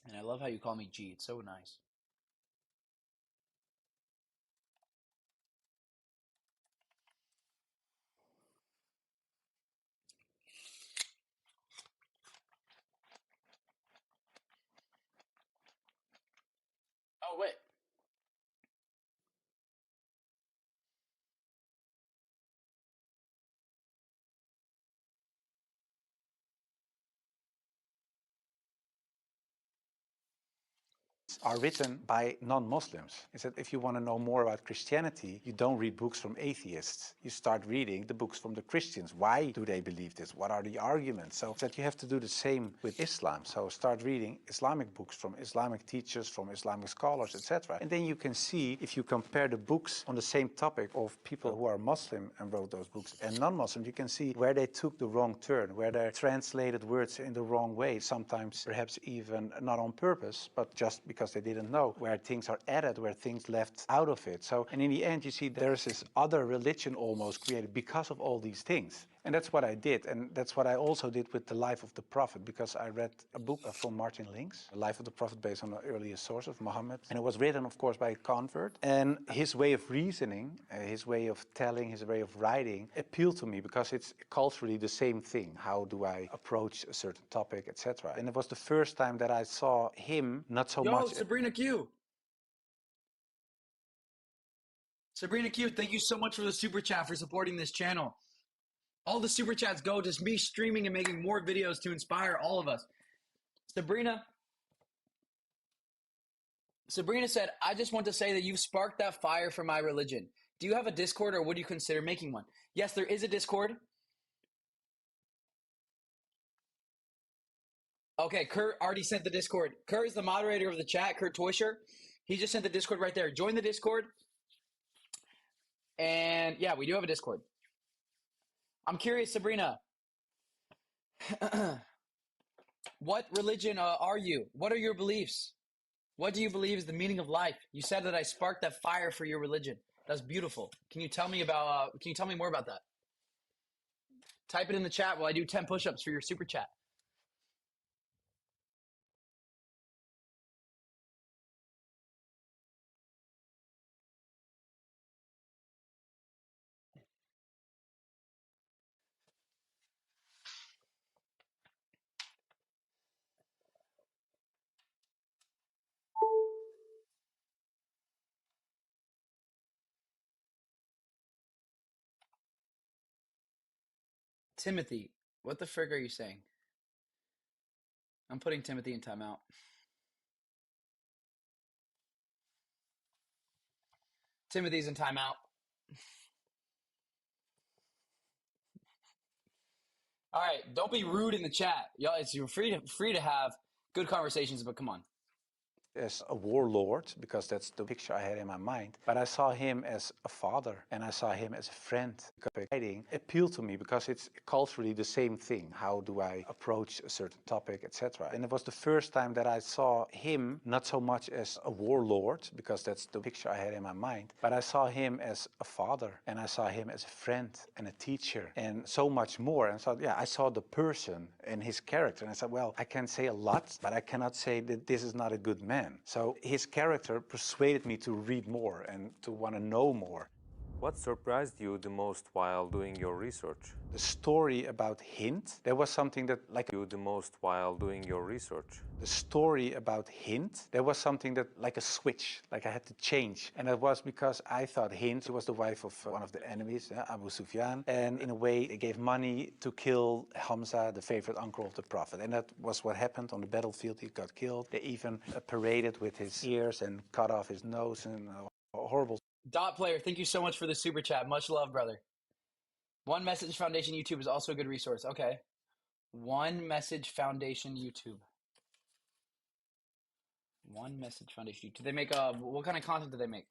And I love how you call me G. It's so nice. Oh, wait. Are written by non-Muslims. He said if you want to know more about Christianity, you don't read books from atheists. You start reading the books from the Christians. Why do they believe this? What are the arguments? So that you have to do the same with Islam. So start reading Islamic books from Islamic teachers, from Islamic scholars, etc. And then you can see, if you compare the books on the same topic of people who are Muslim and wrote those books and non-Muslim, you can see where they took the wrong turn, where they translated words in the wrong way, sometimes perhaps even not on purpose, but just because they didn't know, where things are added, where things left out of it. So, and in the end, you see there's this other religion almost created because of all these things. And that's what I did. And that's what I also did with The Life of the Prophet, because I read a book from Martin Links, The Life of the Prophet, based on the earliest source of Muhammad. And it was written, of course, by a convert. And his way of reasoning, his way of telling, his way of writing appealed to me because it's culturally the same thing. How do I approach a certain topic, etc. And it was the first time that I saw him not so Yo, much. Sabrina Q. Sabrina Q, thank you so much for the super chat for supporting this channel. All the super chats go to me streaming and making more videos to inspire all of us. Sabrina, Sabrina said, I just want to say that you've sparked that fire for my religion. Do you have a Discord or would you consider making one? Yes, there is a Discord. Okay, Kurt already sent the Discord. Kurt is the moderator of the chat, Kurt Toysher. He just sent the Discord right there. Join the Discord. And yeah, we do have a Discord. I'm curious, Sabrina, what religion are you? What are your beliefs? What do you believe is the meaning of life? You said that I sparked that fire for your religion. That's beautiful. Can you tell me about? Can you tell me more about that? Type it in the chat while I do 10 push-ups for your super chat. Timothy, what the frig are you saying? I'm putting Timothy in timeout. Timothy's in timeout. All right, don't be rude in the chat, y'all. It's you're free to have good conversations, but come on. As a warlord, because that's the picture I had in my mind, but I saw him as a father and I saw him as a friend. Writing appealed to me because it's culturally the same thing. How do I approach a certain topic, etc. And it was the first time that I saw him not so much as a warlord, because that's the picture I had in my mind, but I saw him as a father and I saw him as a friend and a teacher and so much more. And so, yeah, I saw the person and his character and I said, well, I can say a lot, but I cannot say that this is not a good man. So his character persuaded me to read more and to want to know more. What surprised you the most while doing your research? The story about Hint, there was something that like You the most while doing your research? the story about Hint, there was something that like a switch, like I had to change. And it was because I thought Hint was the wife of one of the enemies, Abu Sufyan. And in a way, they gave money to kill Hamza, the favorite uncle of the Prophet. And that was what happened on the battlefield. He got killed. They even paraded with his ears and cut off his nose and horrible. Dot player, thank you so much for the super chat. Much love, brother. One Message Foundation YouTube is also a good resource. Okay. One Message Foundation YouTube. One Message Foundation YouTube. Do they make what kind of content do they make?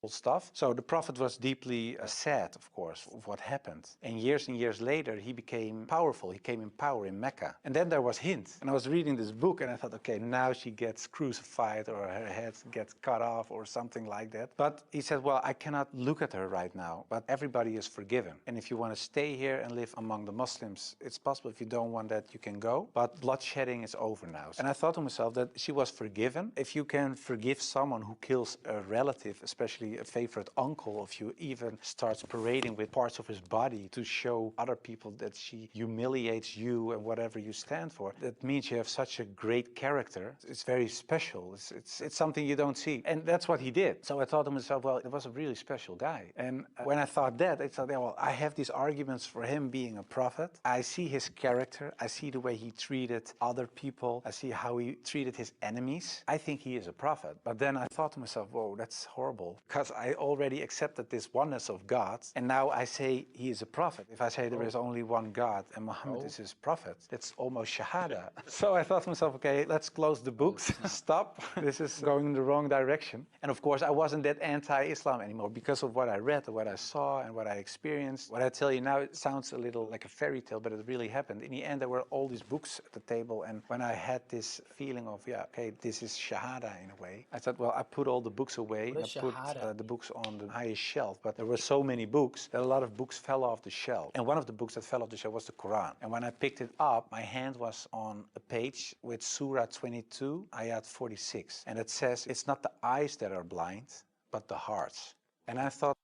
stuff. So the prophet was deeply sad, of course, of what happened. And years later, he became powerful. He came in power in Mecca. And then there was Hind. And I was reading this book and I thought, okay, now she gets crucified or her head gets cut off or something like that. But he said, well, I cannot look at her right now, but everybody is forgiven. And if you want to stay here and live among the Muslims, it's possible. If you don't want that, you can go. But bloodshedding is over now. And I thought to myself that she was forgiven. If you can forgive someone who kills a relative, especially a favorite uncle, if you even starts parading with parts of his body to show other people that she humiliates you and whatever you stand for, that means you have such a great character. It's very special. It's something you don't see. And that's what he did. So I thought to myself, well, it was a really special guy. And when I thought that, I thought, yeah, well, I have these arguments for him being a prophet. I see his character. I see the way he treated other people. I see how he treated his enemies. I think he is a prophet. But then I thought to myself, whoa, that's horrible. Because I already accepted this oneness of God, and now I say he is a prophet. If I say there is only one God and Muhammad is his prophet, that's almost shahada. So I thought to myself, okay, let's close the books, stop. This is going in the wrong direction. And of course, I wasn't that anti-Islam anymore because of what I read, what I saw, and what I experienced. What I tell you now, it sounds a little like a fairy tale, but it really happened. In the end, there were all these books at the table, and when I had this feeling of, yeah, okay, this is shahada in a way, I thought, well, I put all the books away. What I is put shahada? the books on the highest shelf, but there were so many books that a lot of books fell off the shelf. And one of the books that fell off the shelf was the Quran. And when I picked it up, my hand was on a page with Surah 22, Ayat 46. And it says, it's not the eyes that are blind, but the hearts. And I thought,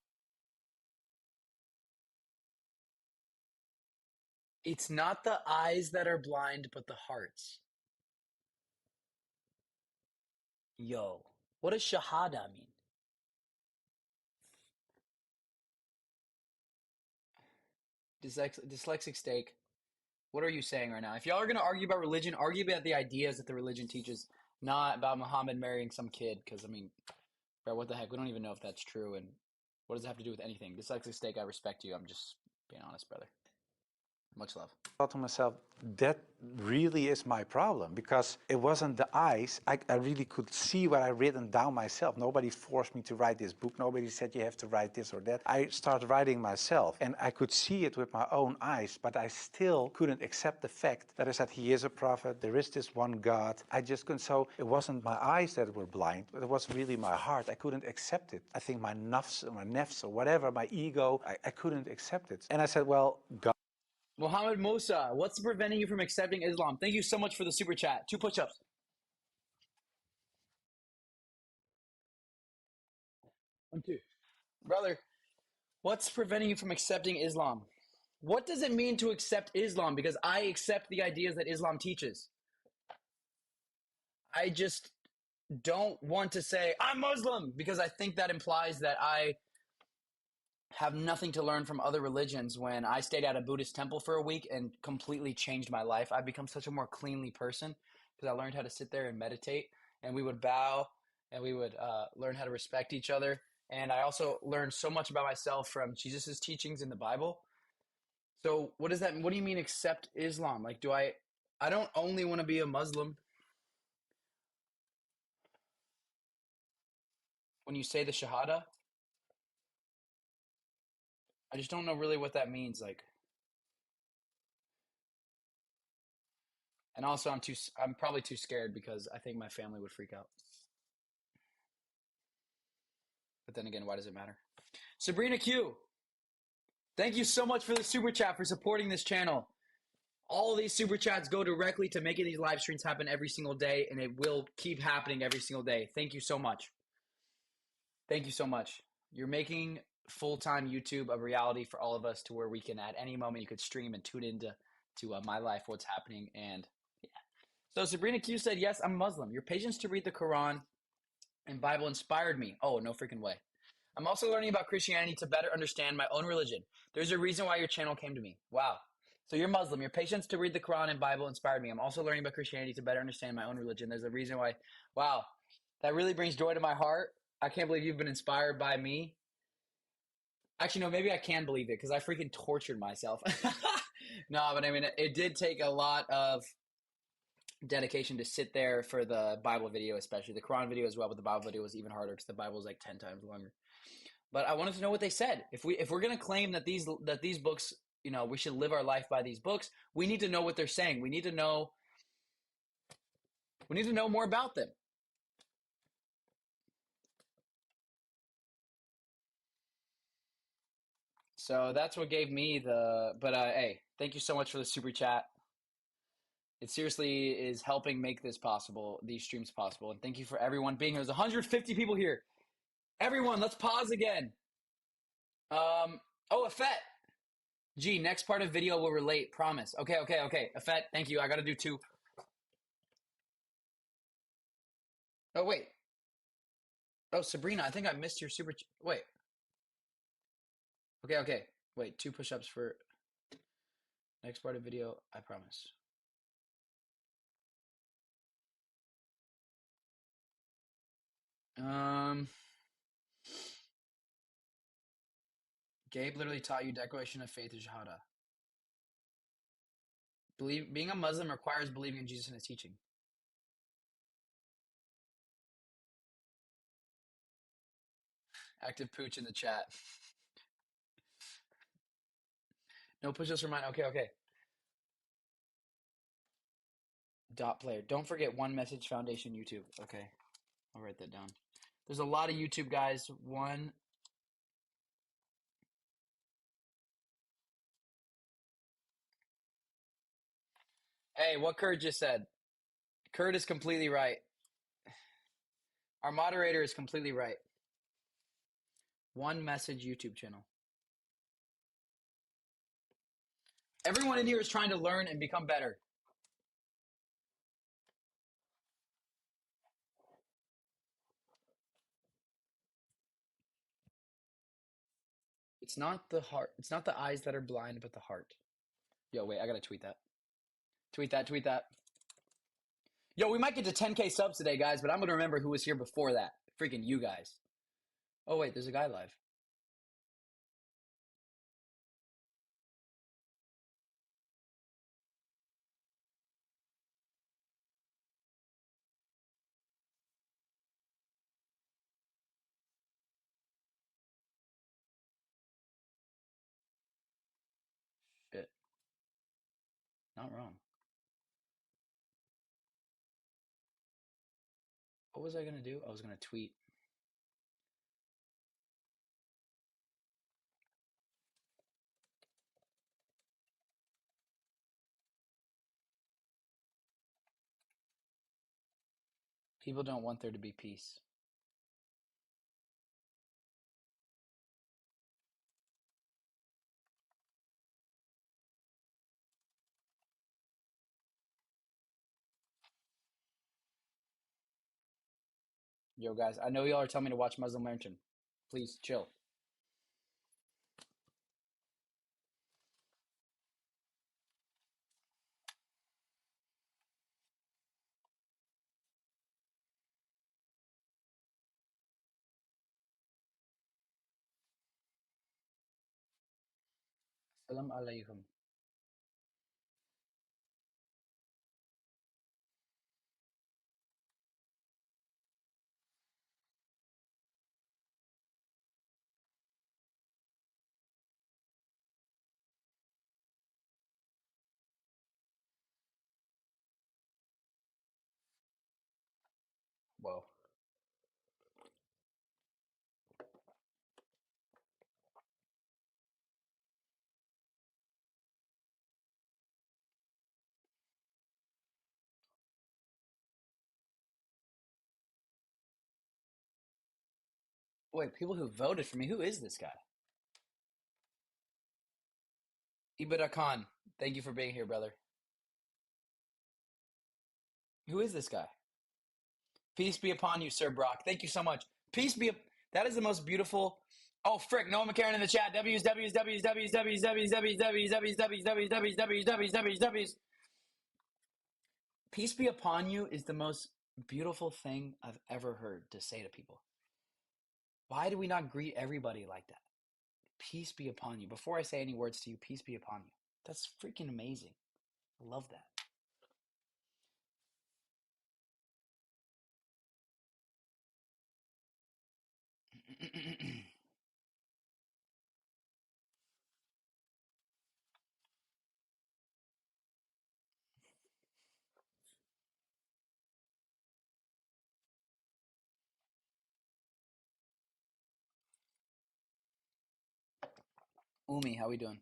It's not the eyes that are blind, but the hearts. Yo, what does shahada mean? Dyslexic steak. What are you saying right now? If y'all are going to argue about religion, argue about the ideas that the religion teaches, not about Muhammad marrying some kid. Because, I mean, bro, what the heck? We don't even know if that's true. And what does it have to do with anything? Dyslexic steak, I respect you. I'm just being honest, brother. Much love. thought to myself, that really is my problem, because it wasn't the eyes. I really could see what I written down myself. Nobody forced me to write this book. Nobody said you have to write this or that. I started writing myself, and I could see it with my own eyes, but I still couldn't accept the fact that I said he is a prophet, there is this one God. I just couldn't. So it wasn't my eyes that were blind, but it was really my heart. I couldn't accept it. I think my nafs or whatever, my ego, I couldn't accept it. And I said, well, God. Mohammed Musa, what's preventing you from accepting Islam? Thank you so much for the super chat. 2 push-ups. One, two. Brother, what's preventing you from accepting Islam? What does it mean to accept Islam? Because I accept the ideas that Islam teaches. I just don't want to say, I'm Muslim, because I think that implies that I have nothing to learn from other religions. When I stayed at a Buddhist temple for a week and completely changed my life, I've become such a more cleanly person because I learned how to sit there and meditate, and we would bow, and we would learn how to respect each other. And I also learned so much about myself from Jesus's teachings in the Bible. So what does that mean? What do you mean accept Islam? Like, I don't only want to be a Muslim. When you say the Shahada, I just don't know really what that means. Like, and also I'm probably too scared because I think my family would freak out. But then again, why does it matter? Sabrina Q, thank you so much for the super chat, for supporting this channel. All of these super chats go directly to making these live streams happen every single day, and it will keep happening every single day. Thank you so much. Thank you so much. You're making full-time YouTube a reality for all of us, to where we can, at any moment, you could stream and tune into my life, what's happening. And yeah. So Sabrina Q said, yes, I'm Muslim. Your patience to read the Quran and Bible inspired me. Oh, no freaking way. I'm also learning about Christianity to better understand my own religion. There's a reason why your channel came to me. Wow. So you're Muslim. Your patience to read the Quran and Bible inspired me. I'm also learning about Christianity to better understand my own religion. There's a reason why. Wow. That really brings joy to my heart. I can't believe you've been inspired by me. Actually, no, maybe I can believe it because I freaking tortured myself. No, but I mean, it did take a lot of dedication to sit there for the Bible video, especially the Quran video as well, but the Bible video was even harder because the Bible is like 10 times longer. But I wanted to know what they said. If we're gonna claim that these books, we should live our life by these books, we need to know what they're saying. We need to know more about them. So that's what gave me the. But hey, thank you so much for the super chat. It seriously is helping make this possible, these streams possible. And thank you for everyone being here. There's 150 people here. Everyone, let's pause again. Oh, Afet. Gee, next part of video will relate. Promise. Okay. Afet, thank you. I got to do two. Oh, wait. Oh, Sabrina, I think I missed your super. Wait. Okay. Wait, two push-ups for next part of video. I promise. Gabe literally taught you Declaration of Faith or Shahada. Being a Muslim requires believing in Jesus and his teaching. Active pooch in the chat. No push-ups for mine. Okay. Dot player. Don't forget One Message Foundation YouTube. Okay. I'll write that down. There's a lot of YouTube guys. One. Hey, what Kurt just said. Kurt is completely right. Our moderator is completely right. One Message YouTube channel. Everyone in here is trying to learn and become better. It's not the heart. It's not the eyes that are blind, but the heart. Yo, wait, I gotta tweet that. Tweet that. Yo, we might get to 10K subs today, guys, but I'm gonna remember who was here before that. Freaking you guys. Oh, wait, there's a guy live. Shit. Not wrong. What was I gonna do? I was gonna tweet. People don't want there to be peace. Yo, guys, I know y'all are telling me to watch Muslim Lantern. Please, chill. Salam alaikum. Whoa. Wait, people who voted for me. Who is this guy? Ibada Khan. Thank you for being here, brother. Who is this guy? Peace be upon you, Sir Brock. Thank you so much. Peace be. That is the most beautiful. Oh frick! Noah McCarran in the chat. W's. Peace be upon you is the most beautiful thing I've ever heard to say to people. Why do we not greet everybody like that? Peace be upon you. Before I say any words to you, peace be upon you. That's freaking amazing. I love that. Umi, how we doing?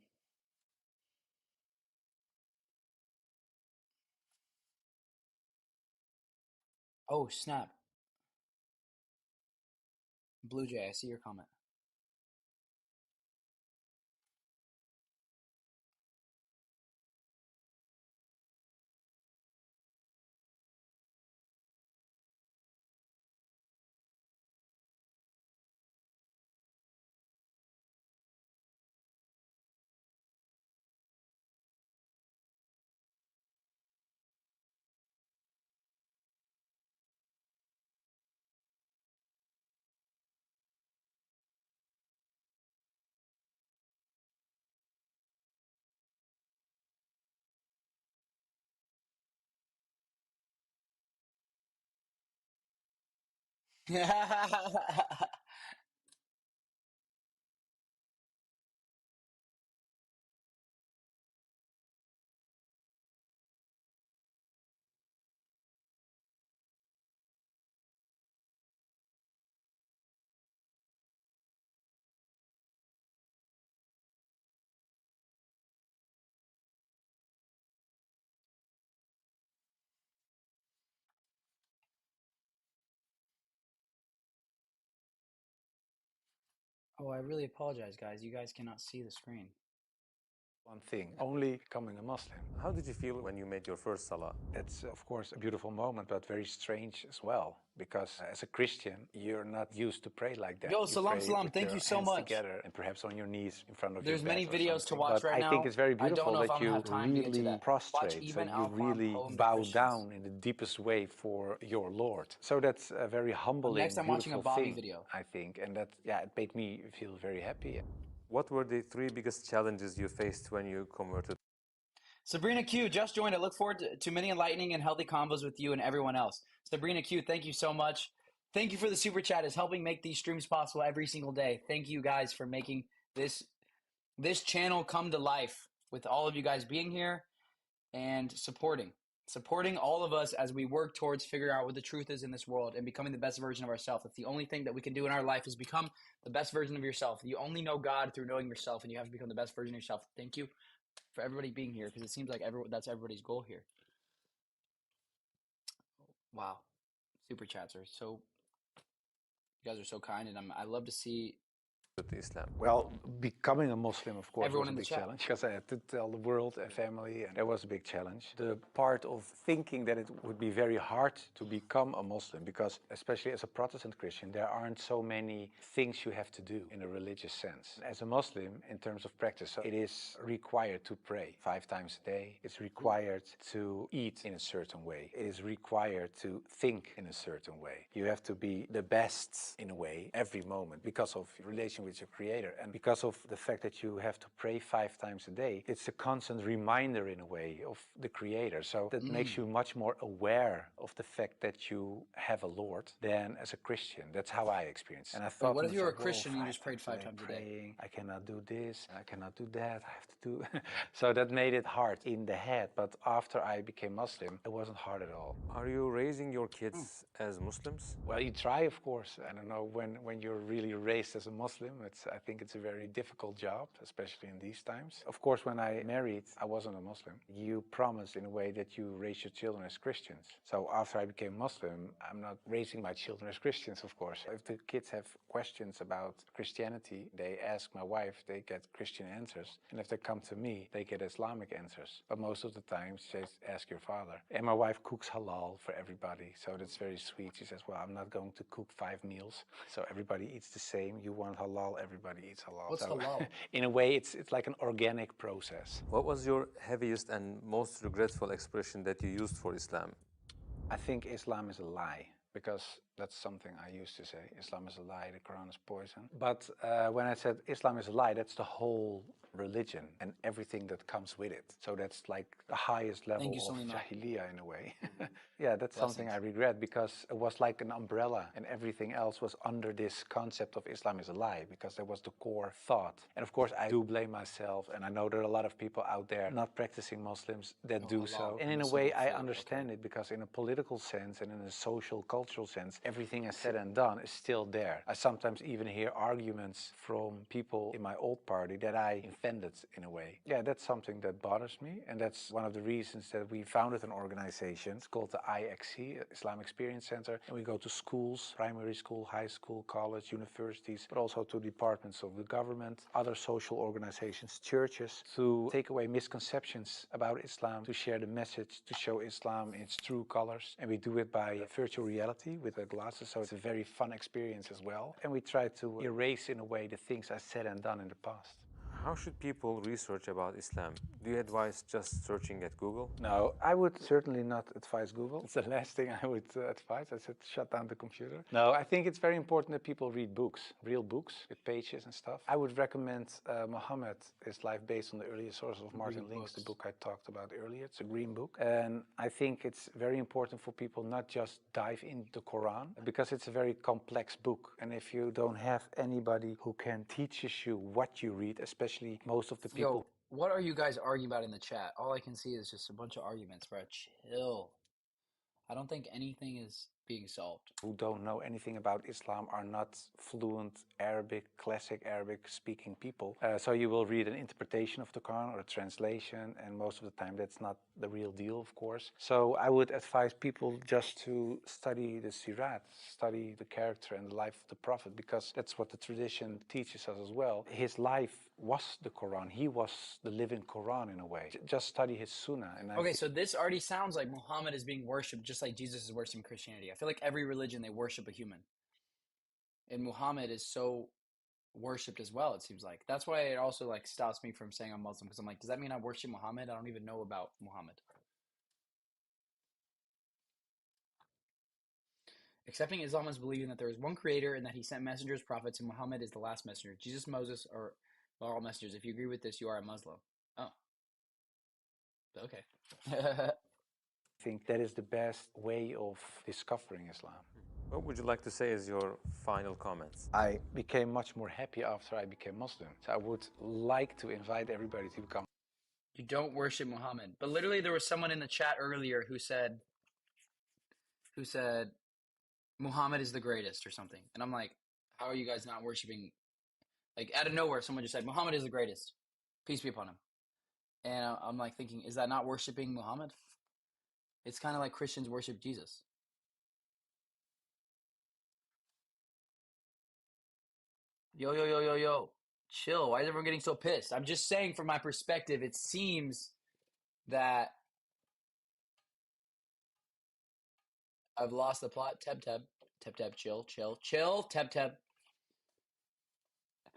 Oh, snap. Blue Jay, I see your comment. Oh, I really apologize, guys. You guys cannot see the screen. One thing, only becoming a Muslim. How did you feel when you made your first salah? That's, of course, a beautiful moment, but very strange as well. Because as a Christian, you're not used to pray like that. Yo, You salam, pray salam. with Thank your you so hands much. together and perhaps on your knees in front of There's your bed many or videos to something. watch But right I now. think it's very I don't beautiful know if that I'm gonna you have time to get to really that. Watch prostrate, Ibn that you al-Qaram really poem, The bow Christians. down in the deepest way for your Lord. So that's a very humbling, Next, I'm watching a beautiful Bobby thing, video. I think. And that, yeah, it made me feel very happy. What were the three biggest challenges you faced when you converted? Sabrina Q just joined. I look forward to many enlightening and healthy convos with you and everyone else. Sabrina Q, thank you so much. Thank you for the super chat. It's helping make these streams possible every single day. Thank you guys for making this channel come to life with all of you guys being here and supporting all of us as we work towards figuring out what the truth is in this world and becoming the best version of ourselves. That's the only thing that we can do in our life is become the best version of yourself. You only know God through knowing yourself, and you have to become the best version of yourself. Thank you for everybody being here because it seems like that's everybody's goal here. Wow, super chats are so. You guys are so kind, and I love to see Islam? Well, becoming a Muslim, of course, everyone was a in the big chat. challenge because I had to tell the world and family, and that was a big challenge. The part of thinking that it would be very hard to become a Muslim, because especially as a Protestant Christian, there aren't so many things you have to do in a religious sense. As a Muslim, in terms of practice, so it is required to pray 5 times a day. It's required to eat in a certain way. It is required to think in a certain way. You have to be the best in a way every moment because of your relation with your Creator, and because of the fact that you have to pray 5 times a day. It's a constant reminder in a way of the Creator, so that makes you much more aware of the fact that you have a Lord than as a Christian. That's how I experience it. And I thought, what to if you were a myself, Christian and you 5 just prayed 5 times a day? praying, I cannot do this, I cannot do that, I have to do so that made it hard in the head. But after I became Muslim, it wasn't hard at all. Are you raising your kids as Muslims? Well, you try, of course. I don't know, when you're really raised as a Muslim, I think it's a very difficult job, especially in these times. Of course, when I married, I wasn't a Muslim. You promise in a way that you raise your children as Christians. So after I became Muslim, I'm not raising my children as Christians, of course. If the kids have questions about Christianity, they ask my wife, they get Christian answers. And if they come to me, they get Islamic answers. But most of the time, she says, ask your father. And my wife cooks halal for everybody, so that's very sweet. She says, well, I'm not going to cook 5 meals, so everybody eats the same. You want halal, everybody eats halal. What's so halal? in a way, it's like an organic process. What was your heaviest and most regretful expression that you used for Islam? I think Islam is a lie, because that's something I used to say. Islam is a lie, the Quran is poison. But when I said Islam is a lie, that's the whole religion and everything that comes with it. So that's like the highest level you, of Salima. jahiliyyah in a way. Yeah, that's something I Blessings. regret, because it was like an umbrella and everything else was under this concept of Islam is a lie, because that was the core thought. And of course, I do blame myself, and I know there are a lot of people out there not practicing Muslims that do halal so. And in a permissible way, I food, understand it, because in a political sense and in a social, cultural sense, everything is said and done is still there. I sometimes even hear arguments from people in my old party that I invented in a way. Yeah, that's something that bothers me, and that's one of the reasons that we founded an organization. It's called the IXC, Islam Experience Center, and we go to schools, primary school, high school, college, universities, but also to departments of the government, other social organizations, churches, to take away misconceptions about Islam, to share the message, to show Islam in its true colors. And we do it by virtual reality with the glasses, so it's a very fun experience as well. And we try to erase in a way the things I said and done in the past. How should people research about Islam? Do you advise just searching at Google? No, I would certainly not advise Google. It's the last thing I would advise. I said shut down the computer. No, I think it's very important that people read books, real books with pages and stuff. I would recommend Muhammad, His Life Based on the Earliest Sources of Martin Links, the book I talked about earlier. It's a green book. And I think it's very important for people not just dive into the Quran, because it's a very complex book. And if you don't have anybody who can teaches you what you read, especially most of the people... Yo, what are you guys arguing about in the chat? All I can see is just a bunch of arguments, bro. Chill. I don't think anything is being solved. Who don't know anything about Islam are not fluent Arabic, classic Arabic speaking people. So you will read an interpretation of the Quran or a translation, and most of the time that's not the real deal, of course. So I would advise people just to study the Sirat, study the character and the life of the Prophet, because that's what the tradition teaches us as well. His life was the Quran. He was the living Quran in a way. Just study his Sunnah. And Okay, so this already sounds like Muhammad is being worshipped just like Jesus is worshipped in Christianity. I feel like every religion, they worship a human. And Muhammad is so worshipped as well, it seems like. That's why it also like stops me from saying I'm Muslim, because I'm like, does that mean I worship Muhammad? I don't even know about Muhammad. Accepting Islam is believing that there is one creator and that he sent messengers, prophets, and Muhammad is the last messenger. Jesus, Moses are all messengers. If you agree with this, you are a Muslim. Oh. Okay. I think that is the best way of discovering Islam. What would you like to say as your final comments? I became much more happy after I became Muslim. So I would like to invite everybody to become... You don't worship Muhammad. But literally there was someone in the chat earlier who said Muhammad is the greatest or something. And I'm like, how are you guys not worshiping? Like out of nowhere, someone just said, Muhammad is the greatest. Peace be upon him. And I'm like thinking, is that not worshiping Muhammad? It's kind of like Christians worship Jesus. Yo. Chill. Why is everyone getting so pissed? I'm just saying from my perspective, it seems that I've lost the plot. Tab, chill. Tab.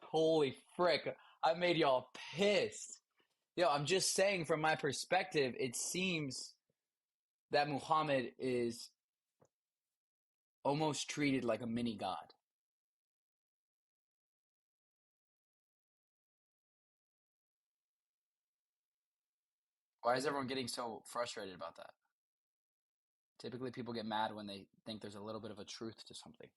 Holy frick. I made y'all pissed. Yo, I'm just saying from my perspective, it seems that Muhammad is almost treated like a mini god. Why is everyone getting so frustrated about that? Typically, people get mad when they think there's a little bit of a truth to something.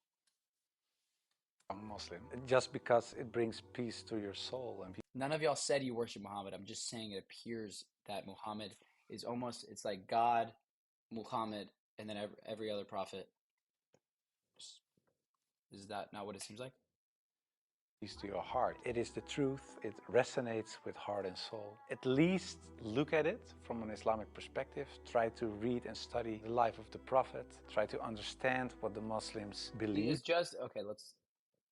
I'm Muslim just because it brings peace to your soul. And none of y'all said you worship Muhammad. I'm just saying it appears that Muhammad is almost, it's like God, Muhammad, and then every other prophet. Is that not what it seems like? Peace to your heart. It is the truth. It resonates with heart and soul. At least look at it from an Islamic perspective. Try to read and study the life of the Prophet. Try to understand what the Muslims believe. He is just, okay,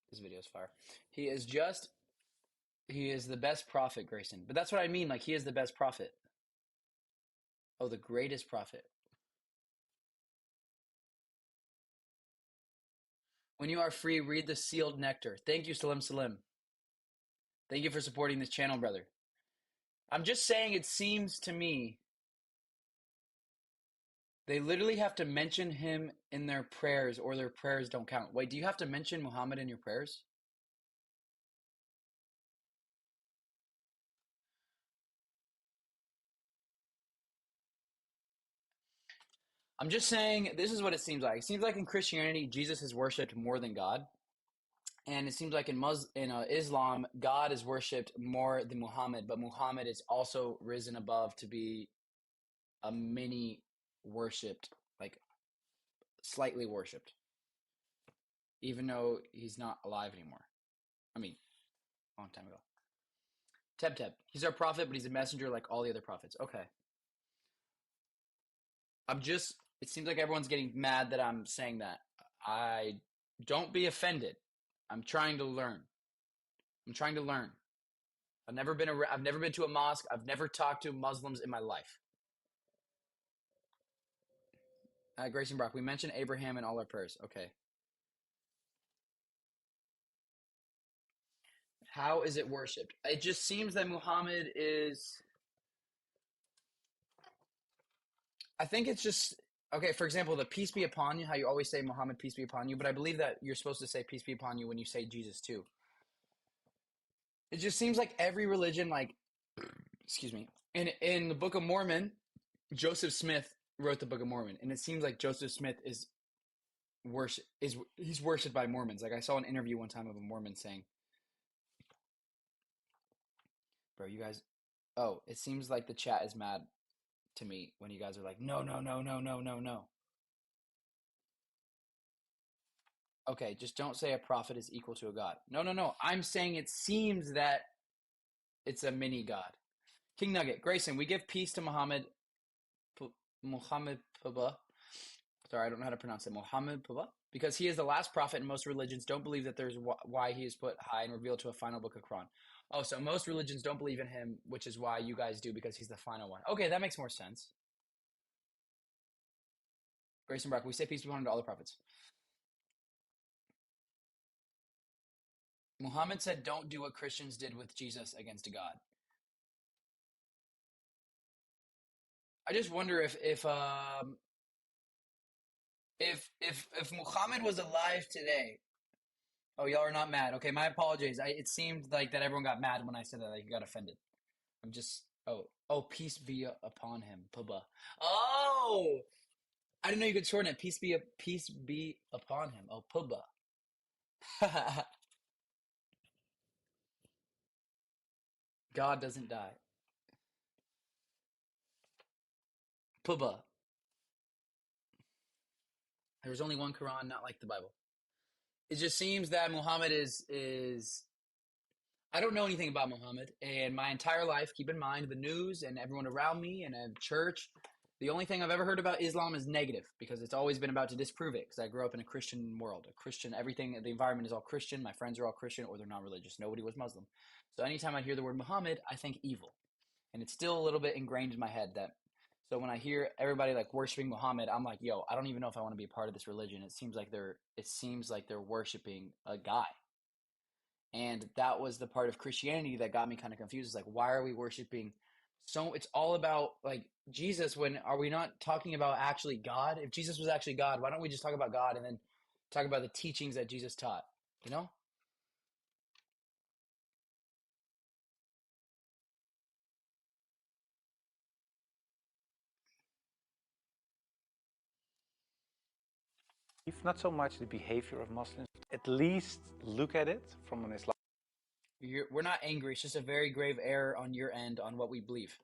this video is fire. He is the best prophet, Grayson. But that's what I mean, like he is the best prophet. Oh, the greatest prophet. When you are free, read the sealed nectar. Thank you, Salim. Thank you for supporting this channel, brother. I'm just saying it seems to me they literally have to mention him in their prayers or their prayers don't count. Wait, do you have to mention Muhammad in your prayers? I'm just saying this is what it seems like. It seems like in Christianity, Jesus is worshipped more than God. And it seems like in Islam, God is worshipped more than Muhammad, but Muhammad is also risen above to be a mini worshipped, like slightly worshipped. even though he's not alive anymore. I mean, a long time ago. Teb. He's our prophet, but he's a messenger like all the other prophets. Okay. It seems like everyone's getting mad that I'm saying that. Don't be offended. I'm trying to learn. I've never been to a mosque. I've never talked to Muslims in my life. Grayson Brock, we mentioned Abraham in all our prayers. Okay. How is it worshipped? It just seems that Muhammad is. I think it's just okay. For example, the peace be upon you. How you always say Muhammad, peace be upon you, but I believe that you're supposed to say peace be upon you when you say Jesus too. It just seems like every religion, like, excuse me, in the Book of Mormon, Joseph Smith wrote the Book of Mormon, and it seems like Joseph Smith he's worshipped by Mormons. Like I saw an interview one time of a Mormon saying, "Bro, you guys, oh, it seems like the chat is mad to me when you guys are like, no, no, no, no, no, no, no." Okay, just don't say a prophet is equal to a god. No, no, no. I'm saying it seems that it's a mini god. King Nugget, Grayson, we give peace to Muhammad Paba. Sorry, I don't know how to pronounce it. Muhammad Paba, because he is the last prophet, and most religions don't believe that there's why he is put high and revealed to a final book of Quran. Oh, so most religions don't believe in him, which is why you guys do, because he's the final one. Okay, that makes more sense. Grayson Brock, we say peace be upon him to all the prophets. Muhammad said, "Don't do what Christians did with Jesus against a god." I just wonder if Muhammad was alive today. Oh, y'all are not mad. Okay, my apologies. It seemed like that everyone got mad when I said that. Like, you got offended. I'm just. Oh, peace be upon him, Pubba. Oh, I didn't know you could shorten it. Peace be upon him. Oh, Pubba. God doesn't die. Pubba. There's only one Quran, not like the Bible. It just seems that Muhammad is. I don't know anything about Muhammad, and my entire life, keep in mind the news and everyone around me and at church, the only thing I've ever heard about Islam is negative because it's always been about to disprove it because I grew up in a Christian world. A Christian, everything, the environment is all Christian. My friends are all Christian or they're not religious. Nobody was Muslim. So anytime I hear the word Muhammad, I think evil. And it's still a little bit ingrained in my head that, so when I hear everybody like worshiping Muhammad, I'm like, yo, I don't even know if I want to be a part of this religion. It seems like they're worshiping a guy. And that was the part of Christianity that got me kind of confused. It's like, why are we worshiping? So it's all about like Jesus. When are we not talking about actually God? If Jesus was actually God, why don't we just talk about God and then talk about the teachings that Jesus taught? You know? If not so much the behavior of Muslims, at least look at it from an Islam. We're not angry. It's just a very grave error on your end on what we believe.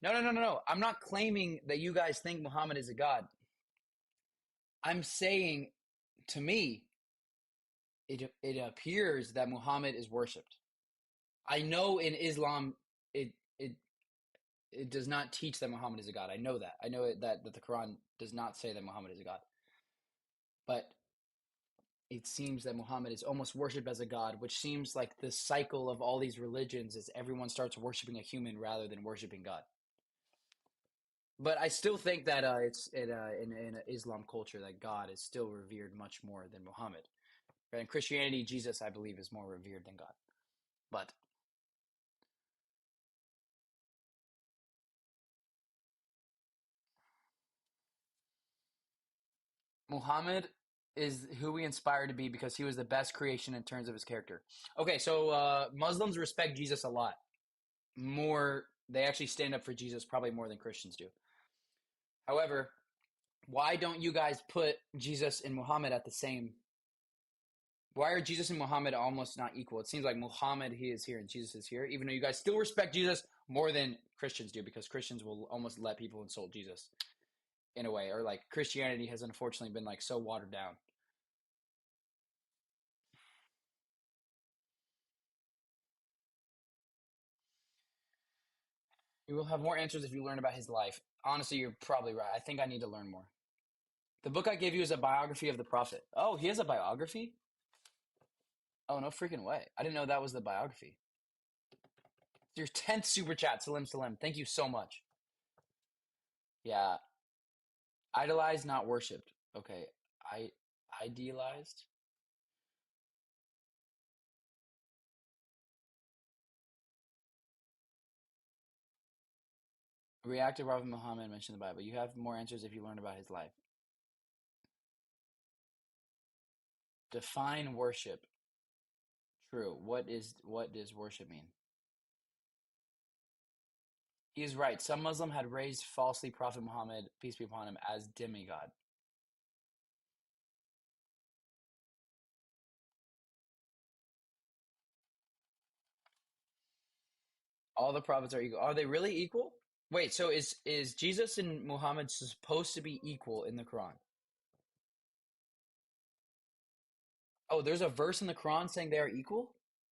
No, no, no, no, no. I'm not claiming that you guys think Muhammad is a god. I'm saying, to me, it appears that Muhammad is worshipped. I know in Islam, it it it does not teach that Muhammad is a god. I know that. I know that the Quran does not say that Muhammad is a god. But it seems that Muhammad is almost worshipped as a god, which seems like the cycle of all these religions is everyone starts worshiping a human rather than worshiping God. But I still think that it's in Islam culture that God is still revered much more than Muhammad. In Christianity, Jesus, I believe, is more revered than God. But Muhammad is who we inspire to be because he was the best creation in terms of his character. Okay, so Muslims respect Jesus a lot. More, they actually stand up for Jesus probably more than Christians do. However, why don't you guys put Jesus and Muhammad at the same? Why are Jesus and Muhammad almost not equal? It seems like Muhammad, he is here and Jesus is here, even though you guys still respect Jesus more than Christians do because Christians will almost let people insult Jesus in a way, or like Christianity has unfortunately been like so watered down. You will have more answers if you learn about his life. Honestly, you're probably right. I think I need to learn more. The book I gave you is a biography of the prophet. Oh, he has a biography? Oh, no freaking way. I didn't know that was the biography. Your 10th super chat, Salim Salim. Thank you so much. Yeah. Idolized, not worshipped. Okay. Idealized? Reactive Prophet Muhammad mentioned the Bible. You have more answers if you learn about his life. Define worship. True. What does worship mean? He is right. Some Muslim had raised falsely Prophet Muhammad, peace be upon him, as demigod. All the prophets are equal. Are they really equal? Wait, so is Jesus and Muhammad supposed to be equal in the Quran? Oh, there's a verse in the Quran saying they are equal?